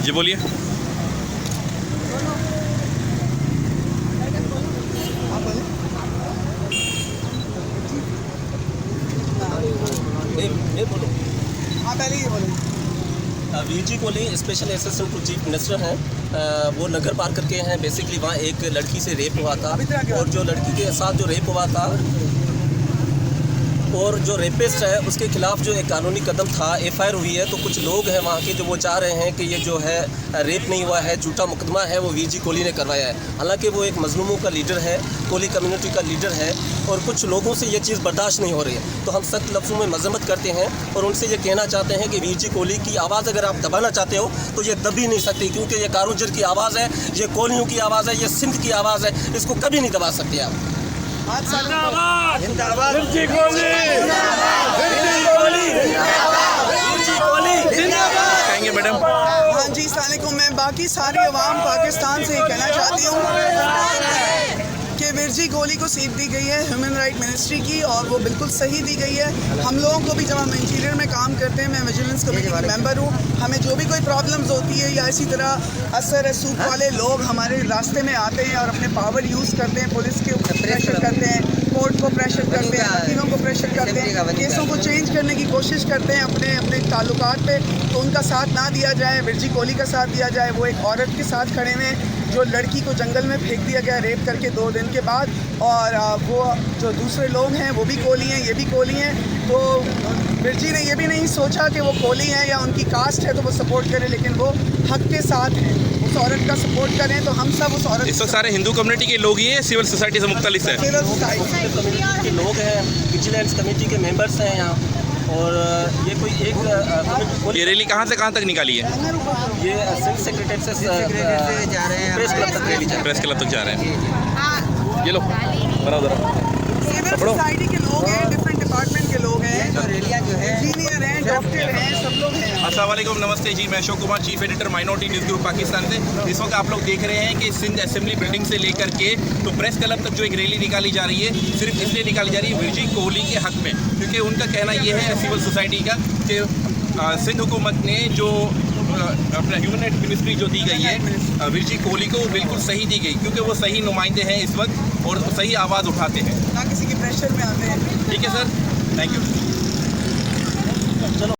जी बोलिए। हाँ पहले ये बोलो। V G Kohli special assistant to chief minister हैं। वो नगर पार्कर के हैं। बेसिकली वहाँ एक लड़की से रेप हुआ था और जो लड़की के साथ जो रेप हुआ था और जो रेपिस्ट है उसके खिलाफ जो एक कानूनी कदम था, एफआईआर हुई है। तो कुछ लोग हैं वहाँ के जो वो चाह रहे हैं कि ये जो है रेप नहीं हुआ है, झूठा मुकदमा है वो वीजी कोहली ने करवाया है। हालांकि वो एक मजलूमों का लीडर है, कोहली कम्युनिटी का लीडर है और कुछ लोगों से ये चीज़ बर्दाश्त नहीं हो रही है। तो हम सख्त लफ्ज़ों में मजम्मत करते हैं और उनसे ये कहना चाहते हैं कि वीजी कोहली की आवाज़ अगर आप दबाना चाहते हो तो ये दब ही नहीं सकती, क्योंकि ये कारूंजर की आवाज़ है, ये कोहलियों की आवाज़ है, ये सिंध की आवाज़ है। इसको कभी नहीं दबा सकते आप। कहेंगे मैडम? हाँ जी, अस्सलामुअलैकुम। मैं बाकी सारी अवाम पाकिस्तान से ये कहना चाहती हूँ कि विरजी कोहली को सीट दी गई है ह्यूमन राइट मिनिस्ट्री की और वो बिल्कुल सही दी गई है। हम लोगों को भी, जब हम इंटीरियर में काम करते हैं, मैं विजिलेंस कमेटी का मेंबर हूँ, हमें जो भी कोई प्रॉब्लम्स होती है या इसी तरह असर रसूख वाले लोग हमारे रास्ते में आते हैं और अपने पावर यूज़ करते हैं, पुलिस के ऊपर प्रेशर करते हैं, कोर्ट को प्रेशर करते हैं, वकीलों को प्रेशर करते हैं, केसों को चेंज करने की कोशिश करते हैं अपने अपने ताल्लुकात पे, तो उनका साथ ना दिया जाए, विरजी कोहली का साथ दिया जाए। वो एक औरत के साथ खड़े हुए हैं जो लड़की को जंगल में फेंक दिया गया रेप करके 2 दिन के बाद, और वो जो दूसरे लोग हैं वो भी कोहली हैं, ये भी कोहली हैं। तो विरजी ने ये भी नहीं सोचा कि वो कोहली हैं या उनकी कास्ट है तो वो सपोर्ट करें, लेकिन वो हक के साथ हैं, उस औरत का सपोर्ट करें। तो हम सब उस औरत, इस वक्त सारे हिंदू कम्युनिटी के लोग ही हैं, सिविल सोसाइटी से मुख्तलिफ है? सिविल सोसाइटी कम्युनिटी के लोग हैं, विजिलेंस कमेटी के मेंबर्स हैं यहाँ। और ये कोई एक ये रैली कहाँ से कहाँ तक निकाली है? ये सिंध सेक्रेटरीट से जा रहे हैं, प्रेस क्लब तक रैली जा रही है। प्रेस क्लब तक जा रहे हैं। ये लो बराबर। सिविल सोसाइटी के लोग हैं, डिफरेंट डिपार्टमेंट के लोग हैं, इंजीनियर हैं, डॉक्टर हैं, सब लोग हैं। अस्सलाम वालेकुम, नमस्ते जी। मैं Ashok Kumar, chief editor minority news group Pakistan से। इस वक्त आप लोग देख रहे हैं कि सिंध असेंबली बिल्डिंग से लेकर के तो प्रेस क्लब तक जो एक रैली निकाली जा रही है, सिर्फ इसलिए निकाली जा रही है विरजी कोहली के हक में, क्योंकि उनका कहना ये है सिविल सोसाइटी का कि सिंध हुकूमत ने जो अपना ह्यूमन राइट मिनिस्ट्री जो दी गई है विरजी कोहली को, बिल्कुल सही दी गई, क्योंकि वो सही नुमाइंदे हैं इस वक्त और सही आवाज़ उठाते हैं, ना किसी के प्रेशर में आते हैं। ठीक है सर, थैंक यू।